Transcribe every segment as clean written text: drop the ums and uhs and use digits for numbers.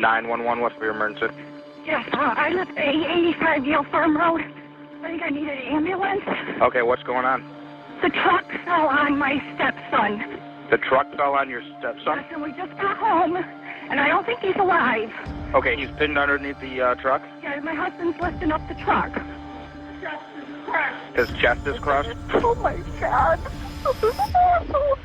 911, what's for your emergency? Yes, I live at 85 Yale Farm Road. I think I need an ambulance. Okay, what's going on? The truck fell on my stepson. The truck fell on your stepson? Yes, and we just got home, and I don't think he's alive. Okay, he's pinned underneath the truck? Yeah, my husband's lifting up the truck. His chest is crushed? Oh, my God. This is awful.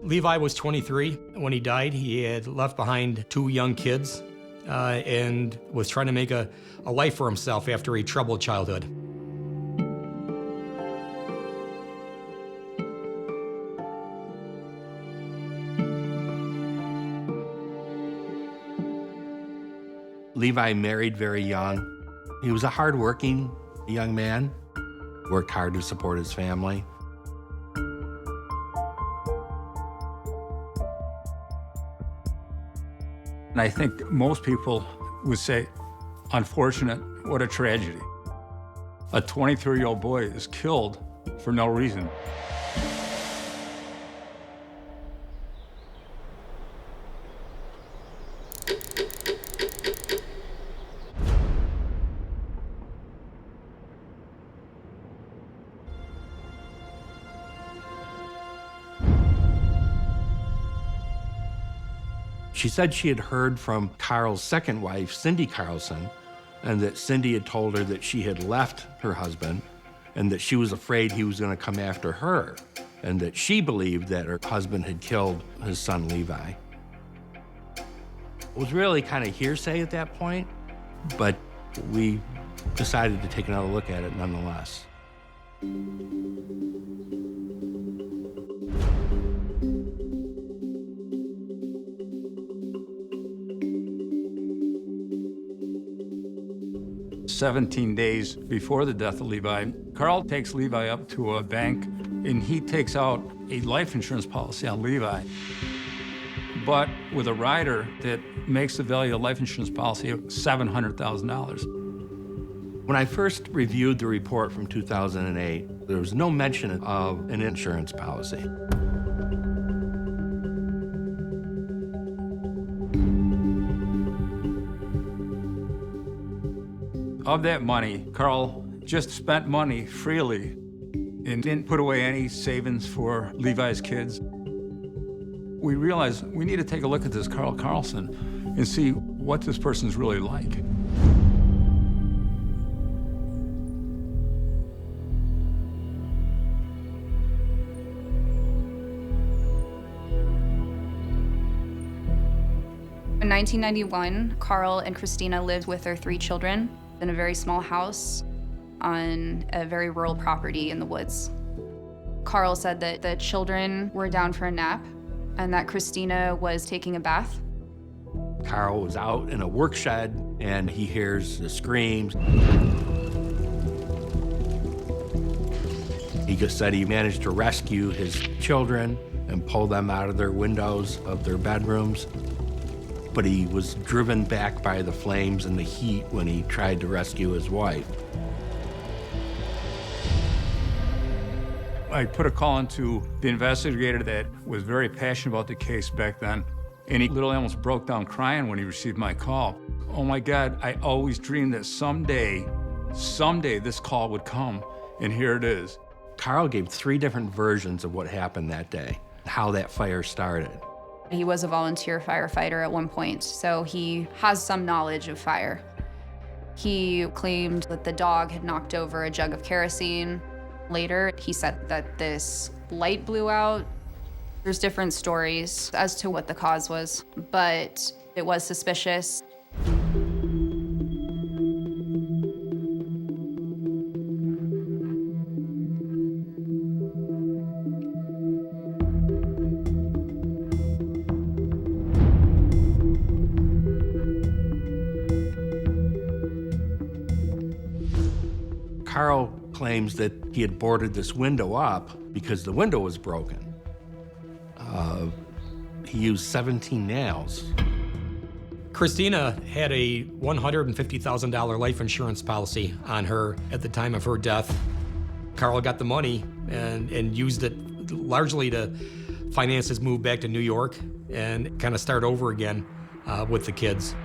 Levi was 23 when he died. He had left behind 2 young kids and was trying to make a life for himself after a troubled childhood. Levi married very young. He was a hardworking young man, worked hard to support his family. And I think most people would say, unfortunate, what a tragedy. A 23-year-old boy is killed for no reason. She said she had heard from Carl's second wife, Cindy Karlsen, and that Cindy had told her that she had left her husband and that she was afraid he was going to come after her, and that she believed that her husband had killed his son, Levi. It was really kind of hearsay at that point, but we decided to take another look at it nonetheless. 17 days before the death of Levi, Carl takes Levi up to a bank and he takes out a life insurance policy on Levi, but with a rider that makes the value of the life insurance policy of $700,000. When I first reviewed the report from 2008, there was no mention of an insurance policy. Of that money, Carl just spent money freely and didn't put away any savings for Levi's kids. We realized we need to take a look at this Carl Karlsen and see what this person's really like. In 1991, Carl and Christina lived with their 3 children in a very small house on a very rural property in the woods. Carl said that the children were down for a nap and that Christina was taking a bath. Carl was out in a work shed and he hears the screams. He just said he managed to rescue his children and pull them out of their windows of their bedrooms. But he was driven back by the flames and the heat when he tried to rescue his wife. I put a call into the investigator that was very passionate about the case back then, and he literally almost broke down crying when he received my call. Oh my God, I always dreamed that someday this call would come, and here it is. Carl gave 3 different versions of what happened that day, how that fire started. He was a volunteer firefighter at one point, so he has some knowledge of fire. He claimed that the dog had knocked over a jug of kerosene. Later, he said that this light blew out. There's different stories as to what the cause was, but it was suspicious. Carl claims that he had boarded this window up because the window was broken. He used 17 nails. Christina had a $150,000 life insurance policy on her at the time of her death. Carl got the money and used it largely to finances moved back to New York and kind of start over again with the kids.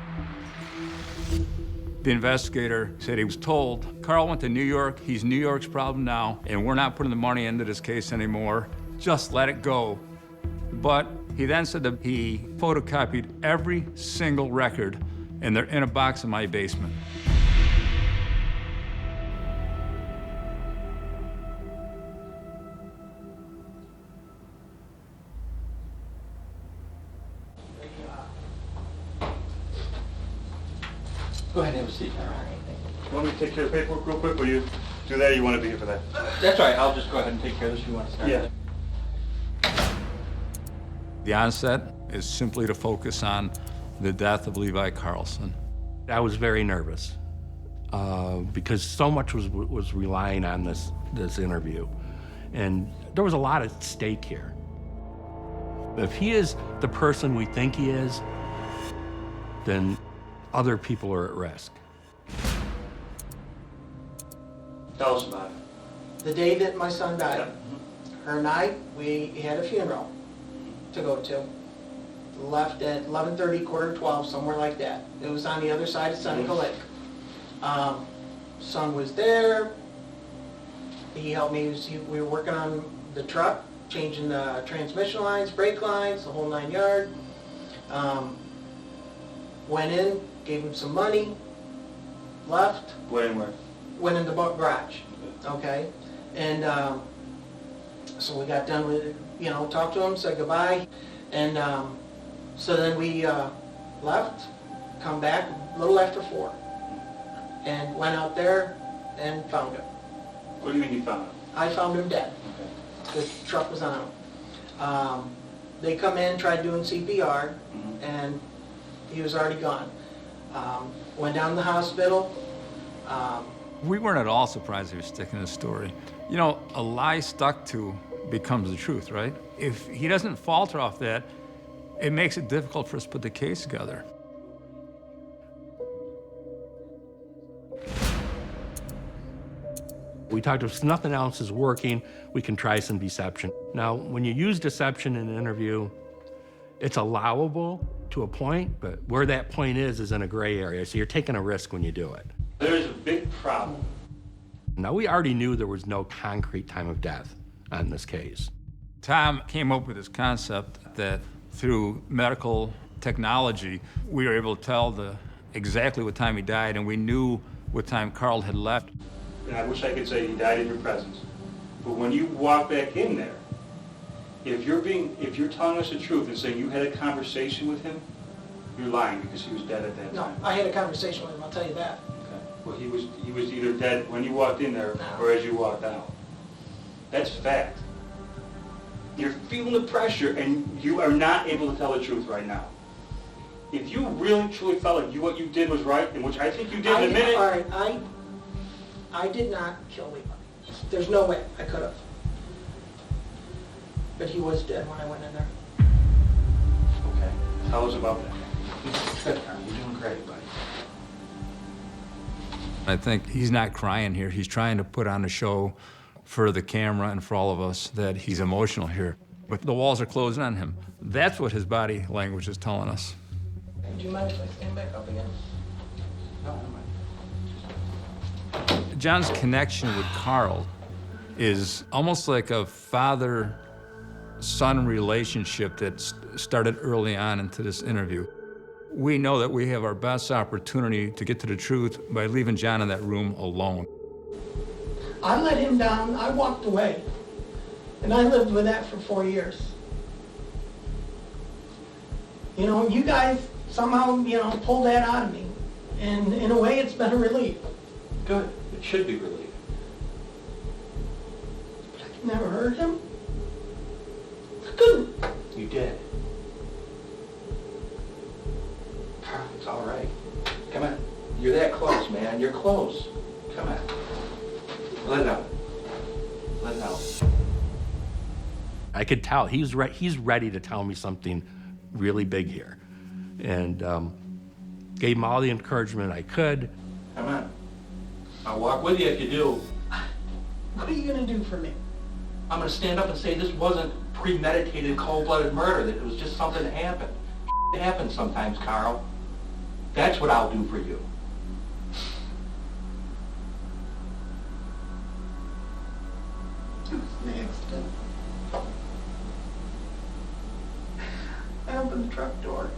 The investigator said he was told, Carl went to New York, he's New York's problem now, and we're not putting the money into this case anymore. Just let it go. But he then said that he photocopied every single record, and they're in a box in my basement. Go ahead and have a seat. You want me to take care of the paperwork real quick? Will you do that, or you want to be here for that? That's all right. I'll just go ahead and take care of this if you want to start. Yeah. The onset is simply to focus on the death of Levi Karlsen. I was very nervous because so much was relying on this interview. And there was a lot at stake here. If he is the person we think he is, then other people are at risk. Tell us about it. The day that my son died, Yeah. her and I, we had a funeral to go to. Left at 11:30, quarter to 12, somewhere like that. It was on the other side of Seneca Lake. Son was there. He helped me. We were working on the truck, changing the transmission lines, brake lines, the whole 9 yards. Went in, gave him some money, left. Where? Went in the garage, okay? And so we got done with it, talked to him, said goodbye, and so then we left, come back a little after 4, and went out there and found him. What do you mean you found him? I found him dead. Okay. The truck was on him. They come in, tried doing CPR, and he was already gone. Went down to the hospital. We weren't at all surprised he was sticking to the story. You know, a lie stuck to becomes the truth, right? If he doesn't falter off that, it makes it difficult for us to put the case together. We talked, if nothing else is working, we can try some deception. Now, when you use deception in an interview, it's allowable to a point, but where that point is in a gray area, so you're taking a risk when you do it. There is a big problem. Now, we already knew there was no concrete time of death on this case. Tom came up with this concept that through medical technology, we were able to tell exactly what time he died, and we knew what time Carl had left. And I wish I could say he died in your presence. But when you walk back in there, if you're telling us the truth and saying you had a conversation with him, you're lying because he was dead at that No, time. I had a conversation with him, I'll tell you that. Okay. Well, he was either dead when you walked in there or as you walked out. That's fact. You're feeling the pressure and you are not able to tell the truth right now. If you really truly felt like what you did was right, and which I think you did in a minute. All right, I did not kill Levi. There's no way I could have. But he was dead when I went in there. Okay. Tell us about that. Good, Carl. You're doing great, buddy. I think he's not crying here. He's trying to put on a show for the camera and for all of us that he's emotional here. But the walls are closing on him. That's what his body language is telling us. Do you mind if I stand back up again? No, I don't mind. John's connection with Carl is almost like a father-son relationship that started early on into this interview. We know that we have our best opportunity to get to the truth by leaving John in that room alone. I let him down, I walked away. And I lived with that for 4 years. You guys somehow, pulled that out of me. And in a way, it's been a relief. Good. It should be relief. But I could never hurt him. I couldn't. You did. Carl, it's all right. Come on. You're that close, man. You're close. Come on. Let it out. Let it out. I could tell he's ready to tell me something really big here, and gave him all the encouragement I could. Come on. I'll walk with you if you do. What are you going to do for me? I'm going to stand up and say this wasn't premeditated, cold-blooded murder, that it was just something that happened. It happens sometimes, Carl. That's what I'll do for you. It was an accident. I opened the truck door.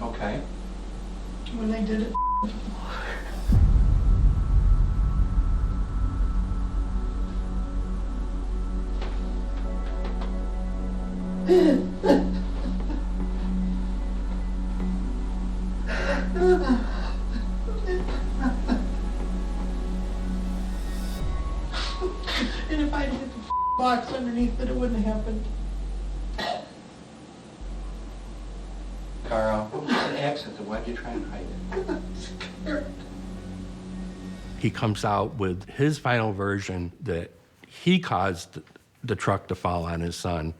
Okay. When they did it, and if I'd hit the box underneath it, it wouldn't have happened. Carl, it was just an accident. Why'd you try and hide it? He comes out with his final version that he caused the truck to fall on his son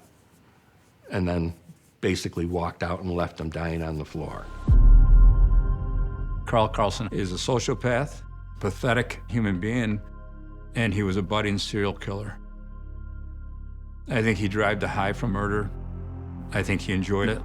and then basically walked out and left him dying on the floor. Carl Karlsen is a sociopath, pathetic human being, and he was a budding serial killer. I think he derived a high from murder. I think he enjoyed it.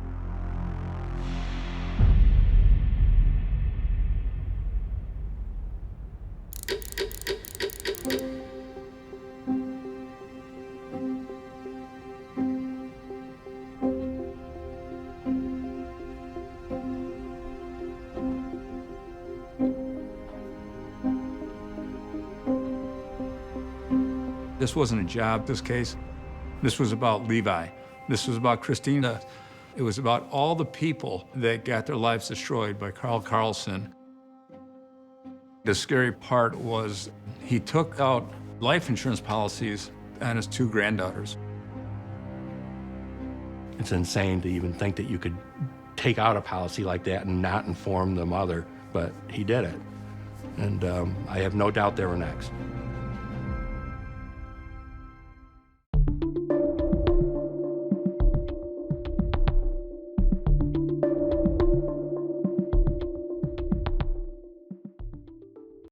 This wasn't a job, this case. This was about Levi. This was about Christina. It was about all the people that got their lives destroyed by Carl Karlsen. The scary part was he took out life insurance policies on his 2 granddaughters. It's insane to even think that you could take out a policy like that and not inform the mother, but he did it. And I have no doubt they were next.